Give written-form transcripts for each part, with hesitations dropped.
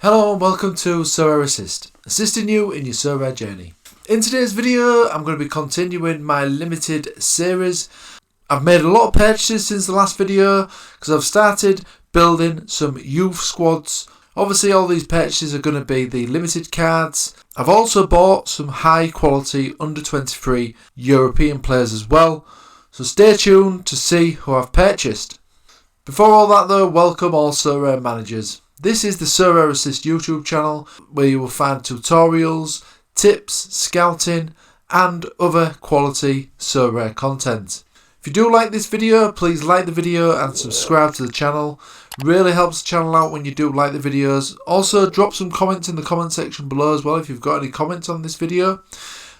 Hello and welcome to Sorare Assist, assisting you in your Sorare journey. In today's video, I'm going to be continuing my limited series. I've made a lot of purchases since the last video because I've started building some youth squads. Obviously all these purchases are going to be the limited cards. I've also bought some high quality under 23 European players as well. So stay tuned to see who I've purchased. Before all that though, welcome all Sorare managers. This is the Sorare Assist YouTube channel where you will find tutorials, tips, scouting and other quality Sorare content. If you do like this video, please like the video and subscribe to the channel. Really helps the channel out when you do like the videos. Also drop some comments in the comment section below as well if you've got any comments on this video.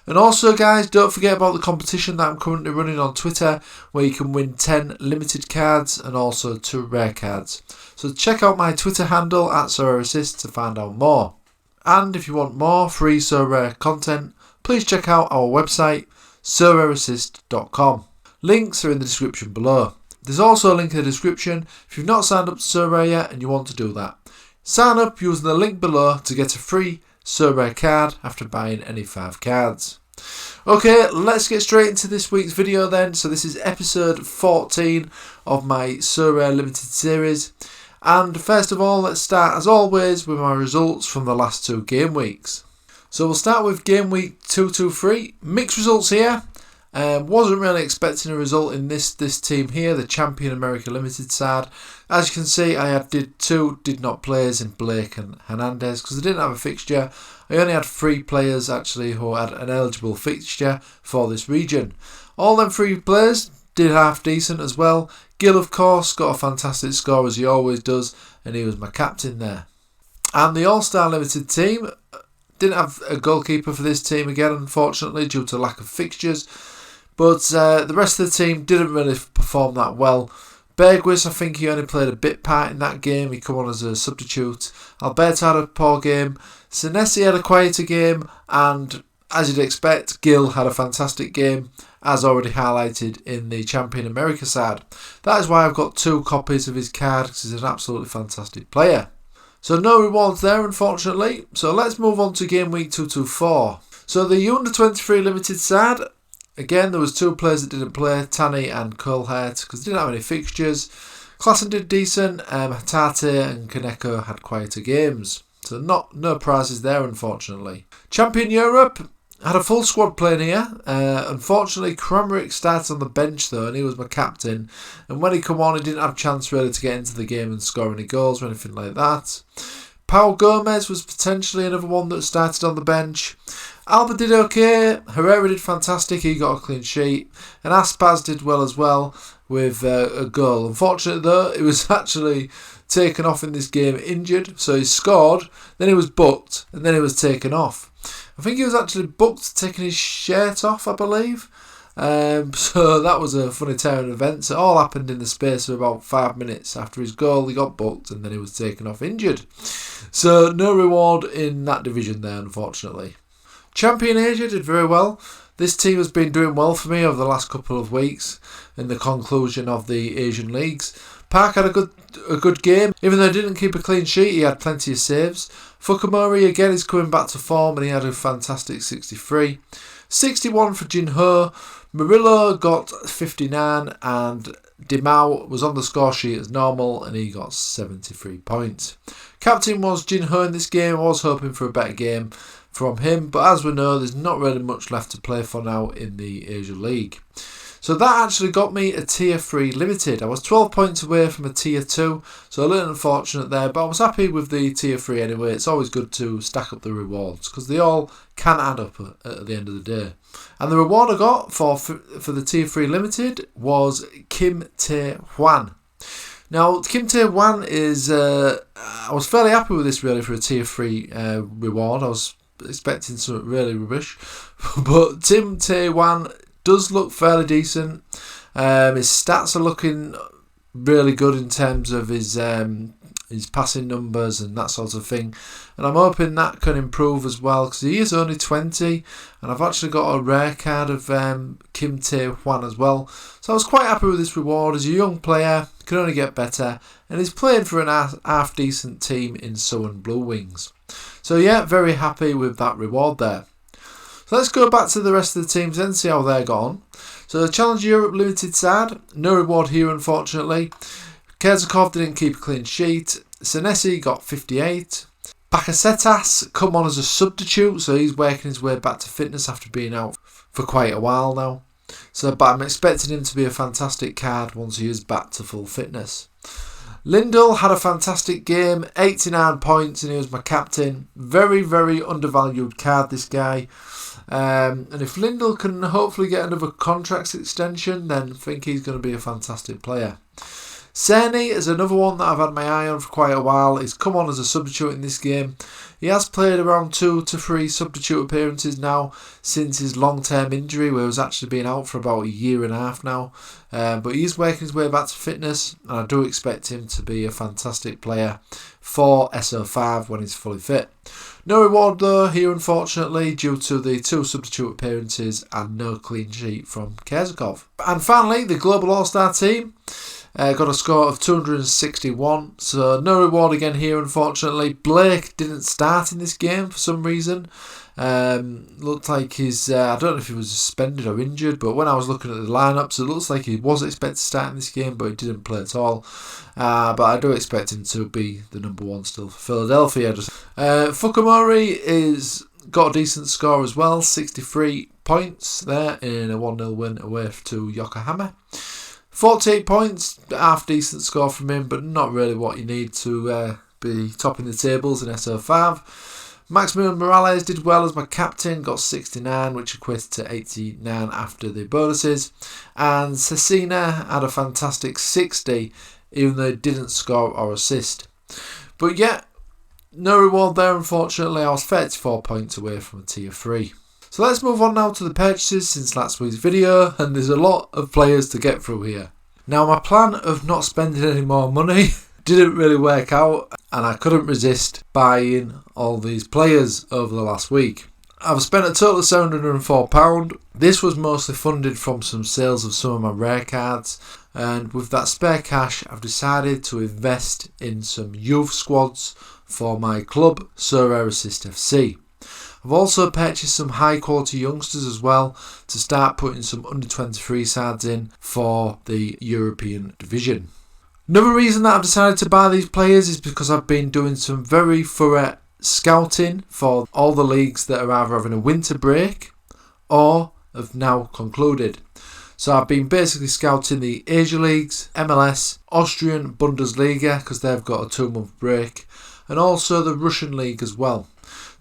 And also guys, don't forget about the competition that I'm currently running on Twitter where you can win 10 limited cards and also 2 rare cards. So check out my Twitter handle at Sorare Assist to find out more. And if you want more free Sorare content, please check out our website sorareassist.com. Links are in the description below. There's also a link in the description if you've not signed up to Sorare yet and you want to do that. Sign up using the link below to get a free Sorare card after buying any 5 cards. Okay, let's get straight into this week's video then. So this is episode 14 of my Sorare Limited series. And first of all, let's start as always with my results from the last 2 game weeks. So we'll start with game week 223. Mixed results here. Wasn't really expecting a result in this team here, the Champion America Limited side. As you can see, I did 2 did not players in Blake and Hernandez because I didn't have a fixture. I only had 3 players actually who had an eligible fixture for this region. All them 3 players did half decent as well. Gil of course got a fantastic score as he always does and he was my captain there. And the All-Star Limited team didn't have a goalkeeper for this team again unfortunately due to lack of fixtures. But the rest of the team didn't really perform that well. Bergwis, I think he only played a bit part in that game. He came on as a substitute. Alberto had a poor game. Senesi had a quieter game. And as you'd expect, Gil had a fantastic game, as already highlighted in the Champion America side. That is why I've got 2 copies of his card, because he's an absolutely fantastic player. So no rewards there, unfortunately. So let's move on to game week 224. So the U-23 Limited side. Again, there was 2 players that didn't play, Tani and Kohlert, because they didn't have any fixtures. Klassen did decent, Hatate and Kaneko had quieter games. So no prizes there, unfortunately. Champion Europe had a full squad playing here. Unfortunately, Kramaric started on the bench though, and he was my captain. And when he come on, he didn't have a chance really to get into the game and score any goals or anything like that. Pau Gomez was potentially another one that started on the bench. Alba did okay, Herrera did fantastic, he got a clean sheet, and Aspas did well as well with a goal. Unfortunately though, he was actually taken off in this game injured, so he scored, then he was booked, and then he was taken off. I think he was actually booked taking his shirt off, I believe. So that was a funny turn of events. It all happened in the space of about 5 minutes. After his goal, he got booked, and then he was taken off injured. So no reward in that division there, unfortunately. Champion Asia did very well. This team has been doing well for me over the last couple of weeks in the conclusion of the Asian leagues. Park had a good game. Even though he didn't keep a clean sheet, he had plenty of saves. Fukumori again is coming back to form and he had a fantastic 63. 61 for Jinho. Murillo got 59 and Dimao was on the score sheet as normal and he got 73 points. Captain was Jinho in this game. I was hoping for a better game from him, but as we know, there's not really much left to play for now in the Asia League. So that actually got me a tier 3 limited. I was 12 points away from a tier 2, so a little unfortunate there, but I was happy with the tier 3 anyway. It's always good to stack up the rewards because they all can add up at the end of the day. And the reward I got for the tier 3 limited was Kim Tae-hwan. Now, Kim Tae-hwan is, I was fairly happy with this really for a tier 3 reward. I was expecting something really rubbish, but Kim Tae-hwan does look fairly decent. His stats are looking really good in terms of his his passing numbers and that sort of thing. And I'm hoping that can improve as well, because he is only 20, and I've actually got a rare card of Kim Tae-hwan as well. So I was quite happy with this reward. As a young player, can only get better, and he's playing for an half decent team in Suwon Blue Wings. So yeah, very happy with that reward there. So let's go back to the rest of the teams and see how they're gone. So the Challenge Europe Limited side, no reward here unfortunately. Kerzakov didn't keep a clean sheet. Senesi got 58. Bakasetas come on as a substitute, so he's working his way back to fitness after being out for quite a while now. But I'm expecting him to be a fantastic card once he is back to full fitness. Lindell had a fantastic game, 89 points, and he was my captain. Very, very undervalued card, this guy. And if Lindell can hopefully get another contract extension, then I think he's going to be a fantastic player. Cerny is another one that I've had my eye on for quite a while. He's come on as a substitute in this game. He has played around 2 to 3 substitute appearances now since his long-term injury, where he was actually been out for about a year and a half now. But he's working his way back to fitness, and I do expect him to be a fantastic player for SO5 when he's fully fit. No reward though here unfortunately, due to the 2 substitute appearances and no clean sheet from Kerzakov. And finally, the Global All-Star team. Got a score of 261, so no reward again here unfortunately. Blake didn't start in this game for some reason. Looked like he's, I don't know if he was suspended or injured, but when I was looking at the lineups, it looks like he was expected to start in this game, but he didn't play at all. But I do expect him to be the number 1 still for Philadelphia. Fukumori is got a decent score as well, 63 points there in a 1-0 win away to Yokohama. 48 points, half decent score from him, but not really what you need to be topping the tables in SO5. Maximilian Morales did well as my captain, got 69, which equates to 89 after the bonuses. And Cecina had a fantastic 60, even though he didn't score or assist. But yeah, no reward there unfortunately. I was 34 points away from a tier 3. So let's move on now to the purchases since last week's video, and there's a lot of players to get through here. Now my plan of not spending any more money didn't really work out, and I couldn't resist buying all these players over the last week. I've spent a total of £704. This was mostly funded from some sales of some of my rare cards, and with that spare cash I've decided to invest in some youth squads for my club, Sorare Assist FC. I've also purchased some high quality youngsters as well to start putting some under 23 sides in for the European division. Another reason that I've decided to buy these players is because I've been doing some very thorough scouting for all the leagues that are either having a winter break or have now concluded. So I've been basically scouting the Asia leagues, MLS, Austrian Bundesliga because they've got a 2-month break, and also the Russian league as well.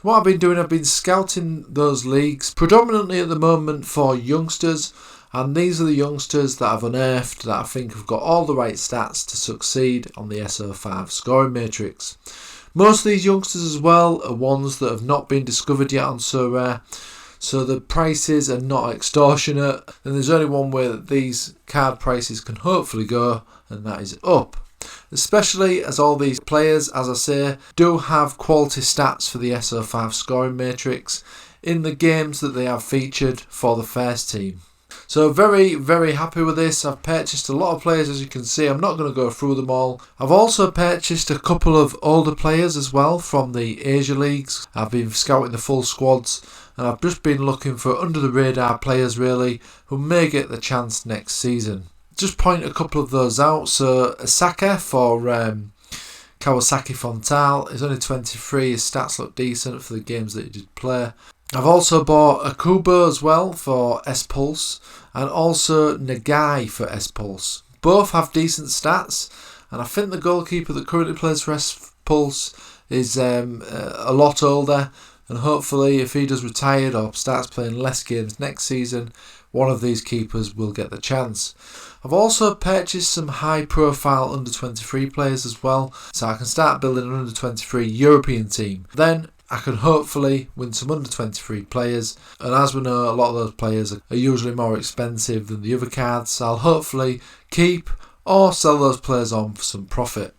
What I've been doing, I've been scouting those leagues predominantly at the moment for youngsters, and these are the youngsters that I've unearthed that I think have got all the right stats to succeed on the SO5 scoring matrix. Most of these youngsters as well are ones that have not been discovered yet on Sorare, so the prices are not extortionate, and there's only one way that these card prices can hopefully go, and that is up. Especially as all these players, as I say, do have quality stats for the SO5 scoring matrix in the games that they have featured for the first team. So very, very happy with this. I've purchased a lot of players, as you can see. I'm not going to go through them all. I've also purchased a couple of older players as well from the Asia leagues. I've been scouting the full squads, and I've just been looking for under the radar players really who may get the chance next season. Just point a couple of those out. So Asaka for Kawasaki Frontale is only 23. His stats look decent for the games that he did play. I've also bought Akubo as well for S-Pulse, and also Nagai for S-Pulse. Both have decent stats, and I think the goalkeeper that currently plays for S-Pulse is a lot older, and hopefully if he does retire or starts playing less games next season, one of these keepers will get the chance. I've also purchased some high profile under 23 players as well, so I can start building an under 23 European team. Then I can hopefully win some under 23 players, and as we know, a lot of those players are usually more expensive than the other cards, so I'll hopefully keep or sell those players on for some profit.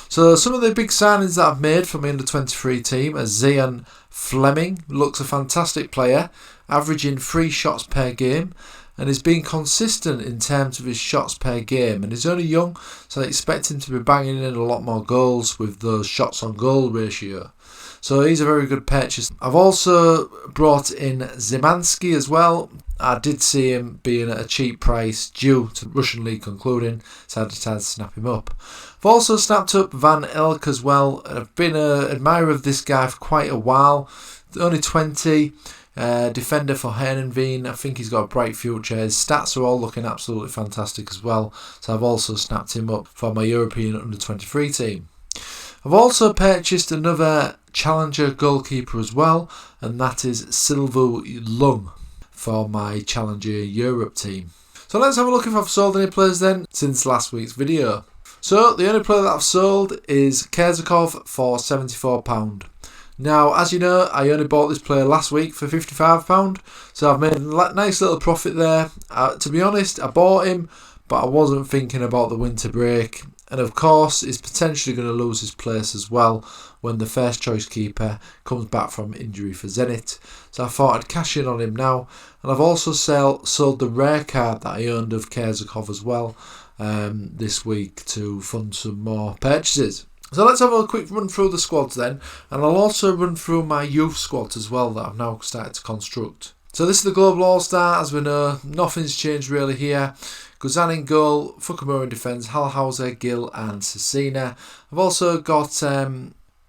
So some of the big signings that I've made for my under-23 team are Zian Fleming. Looks a fantastic player, averaging 3 shots per game, and he's been consistent in terms of his shots per game, and he's only young, so I expect him to be banging in a lot more goals with those shots on goal ratio. So he's a very good purchase. I've also brought in Zimanski as well. I did see him being at a cheap price due to the Russian league concluding, so I decided to snap him up. I've also snapped up Van Elk as well. I've been an admirer of this guy for quite a while. Only 20, defender for Heerenveen. I think he's got a bright future. His stats are all looking absolutely fantastic as well, so I've also snapped him up for my European under-23 team. I've also purchased another challenger goalkeeper as well, and that is Silvu Lung for my Challenger Europe team. So let's have a look if I've sold any players then since last week's video. So the only player that I've sold is Kerzakov for £74. Now, as you know, I only bought this player last week for £55, so I've made a nice little profit there. To be honest, I bought him, but I wasn't thinking about the winter break. And of course, he's potentially going to lose his place as well when the first choice keeper comes back from injury for Zenit. So I thought I'd cash in on him now. And I've also sold the rare card that I owned of Kerzakov as well this week to fund some more purchases. So let's have a quick run through the squads then. And I'll also run through my youth squad as well that I've now started to construct. So this is the Global All-Star. As we know, nothing's changed really here. Guzan in goal, Fukumura in defence, Halhauser, Gill and Cecina. I've also got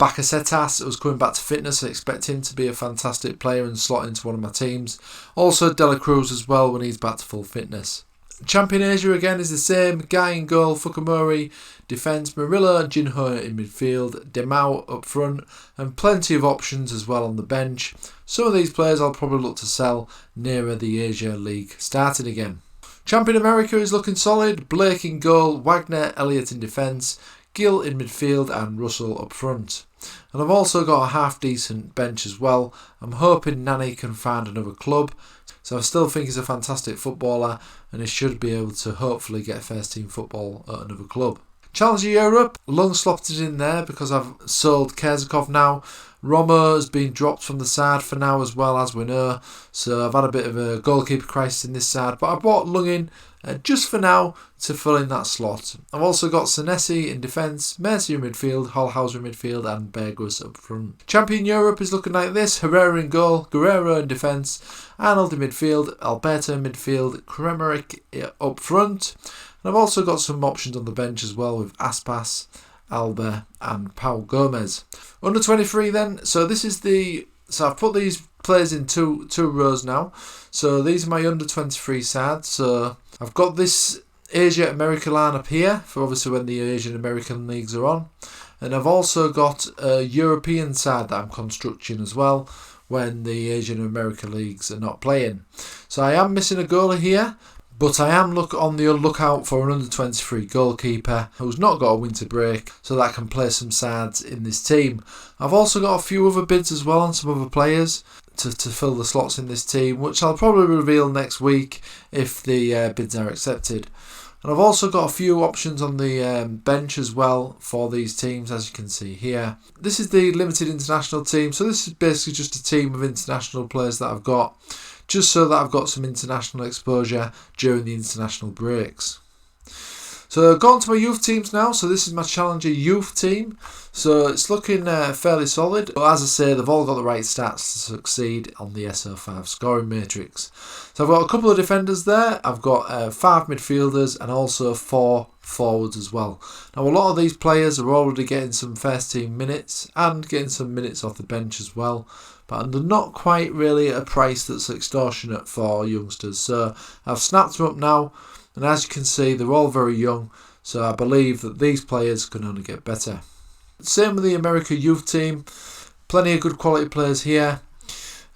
Bakasetas, who's coming back to fitness. I expect him to be a fantastic player and slot into one of my teams. Also Dela Cruz as well when he's back to full fitness. Champion Asia again is the same. Guy in goal, Fukumura, defence, Murillo, Jinho in midfield, Demau up front, and plenty of options as well on the bench. Some of these players I'll probably look to sell nearer the Asia League starting again. Champion America is looking solid. Blake in goal, Wagner, Elliott in defence, Gill in midfield and Russell up front. And I've also got a half decent bench as well. I'm hoping Nani can find another club. So I still think he's a fantastic footballer and he should be able to hopefully get first team football at another club. Challenger Europe, Lung slotted in there because I've sold Kerzakov now. Romo has been dropped from the side for now as well, as we know. So I've had a bit of a goalkeeper crisis in this side. But I brought Lung in just for now to fill in that slot. I've also got Senesi in defence, Mercier in midfield, Halhauser in midfield and Bergus up front. Champion Europe is looking like this. Herrera in goal, Guerrero in defence, Arnold in midfield, Alberto in midfield, Kremeric up front. And I've also got some options on the bench as well with Aspas, Alba and Pau Gomez. Under 23 then, so I've put these players in two rows now. So these are my under 23 sides. So I've got this Asia America line up here for obviously when the Asian American leagues are on. And I've also got a European side that I'm constructing as well when the Asian America leagues are not playing. So I am missing a goalie here. But I am on the lookout for an under-23 goalkeeper who's not got a winter break so that I can play some sides in this team. I've also got a few other bids as well on some other players to fill the slots in this team, which I'll probably reveal next week if the bids are accepted. And I've also got a few options on the bench as well for these teams, as you can see here. This is the limited international team, so this is basically just a team of international players that I've got, just so that I've got some international exposure during the international breaks. So going to my youth teams now. So this is my Challenger youth team. So it's looking fairly solid. But as I say, they've all got the right stats to succeed on the SO5 scoring matrix. So I've got a couple of defenders there. I've got 5 midfielders and also 4 forwards as well. Now a lot of these players are already getting some first team minutes and getting some minutes off the bench as well. But they're not quite really at a price that's extortionate for youngsters. So I've snapped them up now. And as you can see, they're all very young. So I believe that these players can only get better. Same with the America youth team. Plenty of good quality players here.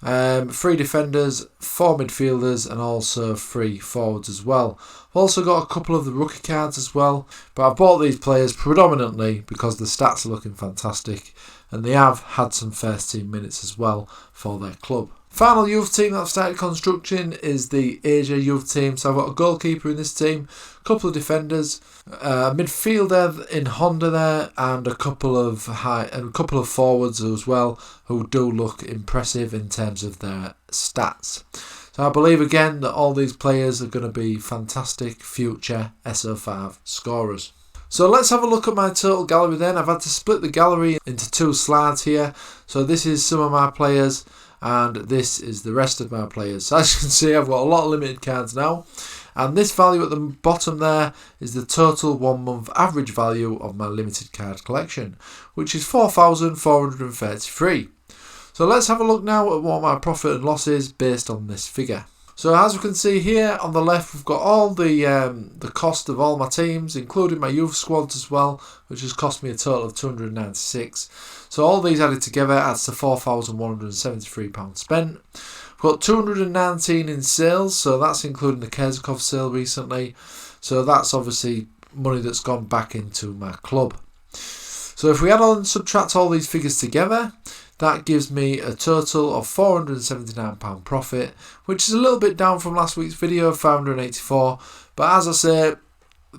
3 defenders, 4 midfielders and also 3 forwards as well. I've also got a couple of the rookie cards as well. But I've bought these players predominantly because the stats are looking fantastic. And they have had some first team minutes as well for their club. Final youth team that I've started constructing is the Asia youth team. So I've got a goalkeeper in this team, a couple of defenders, a midfielder in Honda there, and a couple of forwards as well who do look impressive in terms of their stats. So I believe again that all these players are going to be fantastic future SO5 scorers. So let's have a look at my total gallery then. I've had to split the gallery into two slides here. So this is some of my players, and this is the rest of my players. So as you can see, I've got a lot of limited cards now, and this value at the bottom there is the total 1 month average value of my limited card collection, which is 4,433. So let's have a look now at what my profit and loss is based on this figure. So as we can see here on the left, we've got all the cost of all my teams, including my youth squads as well, which has cost me a total of 296. So all these added together adds to £4,173 spent. We've got 219 in sales, so that's including the Kerzakov sale recently. So that's obviously money that's gone back into my club. So if we add on and subtract all these figures together, that gives me a total of £479 profit, which is a little bit down from last week's video of 584. But as I say,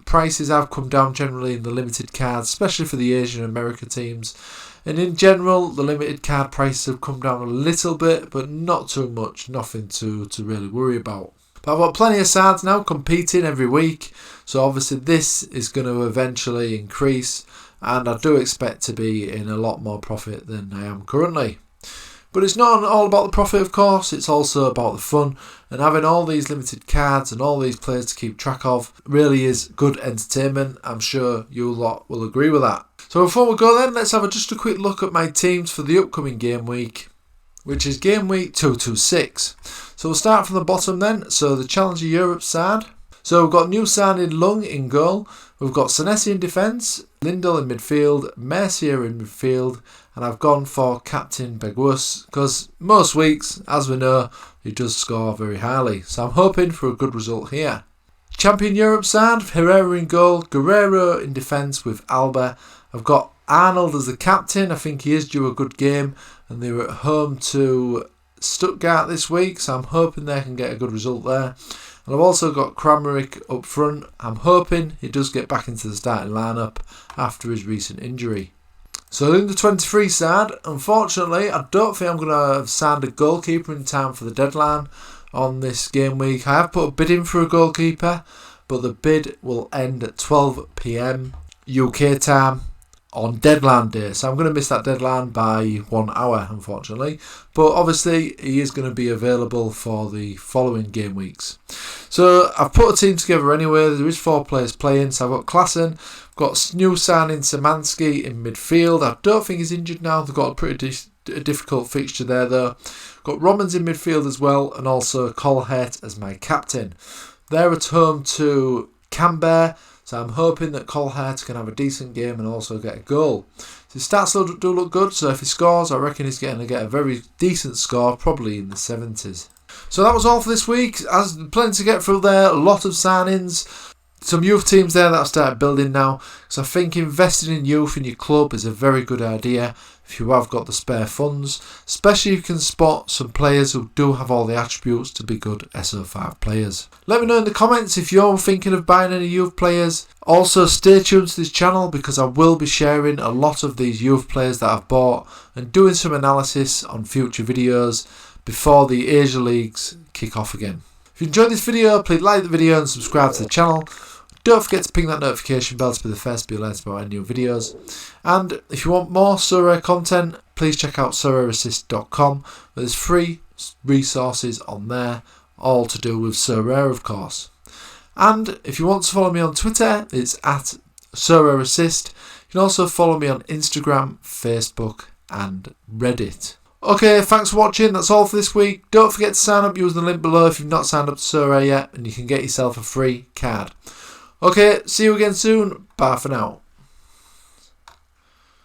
prices have come down generally in the limited cards, especially for the Asian and America teams. And in general, the limited card prices have come down a little bit, but not too much, nothing to really worry about. But I've got plenty of sides now competing every week, so obviously this is going to eventually increase, and I do expect to be in a lot more profit than I am currently. But it's not all about the profit, of course, it's also about the fun, and having all these limited cards and all these players to keep track of really is good entertainment. I'm sure you lot will agree with that. So before we go then, let's have just a quick look at my teams for the upcoming game week, which is Game Week 226. So we'll start from the bottom then. So the Challenger Europe side. So we've got new signing Lung in goal. We've got Senesi in defence, Lindell in midfield, Mercier in midfield, and I've gone for Captain Beguus because most weeks, as we know, he does score very highly. So I'm hoping for a good result here. Champion Europe side, Herrera in goal, Guerrero in defence with Alba. I've got Arnold as the captain. I think he is due a good game, and they were at home to Stuttgart this week, so I'm hoping they can get a good result there. And I've also got Kramaric up front. I'm hoping he does get back into the starting lineup after his recent injury. So in the 23 side, unfortunately, I don't think I'm going to have signed a goalkeeper in time for the deadline on this game week. I have put a bid in for a goalkeeper, but the bid will end at 12 PM UK time on deadline day, so I'm going to miss that deadline by 1 hour, unfortunately. But obviously he is going to be available for the following game weeks. So I've put a team together anyway. There is 4 players playing, so I've got Klassen, I've got new signing Szymanski in midfield. I don't think he's injured now. They've got a pretty difficult fixture there though. Got Romans in midfield as well, and also Colhead as my captain. They're at home to Canberra, so I'm hoping that Colhead can have a decent game and also get a goal. His stats do look good, so if he scores, I reckon he's going to get a very decent score, probably in the 70s. So that was all for this week. As plenty to get through there, a lot of signings. Some youth teams there that I've started building now. So I think investing in youth in your club is a very good idea if you have got the spare funds, especially if you can spot some players who do have all the attributes to be good SO5 players. Let me know in the comments if you're thinking of buying any youth players. Also stay tuned to this channel because I will be sharing a lot of these youth players that I've bought and doing some analysis on future videos before the Asia Leagues kick off again. If you enjoyed this video, please like the video and subscribe to the channel. Don't forget to ping that notification bell to be the first to be alerted about any new videos. And if you want more Sorare content, please check out SorareAssist.com. There's free resources on there, all to do with Sorare, of course. And if you want to follow me on Twitter, it's at Sorare Assist. You can also follow me on Instagram, Facebook and Reddit. Okay, thanks for watching. That's all for this week. Don't forget to sign up using the link below if you've not signed up to Sorare yet, and you can get yourself a free card. Okay, see you again soon. Bye for now.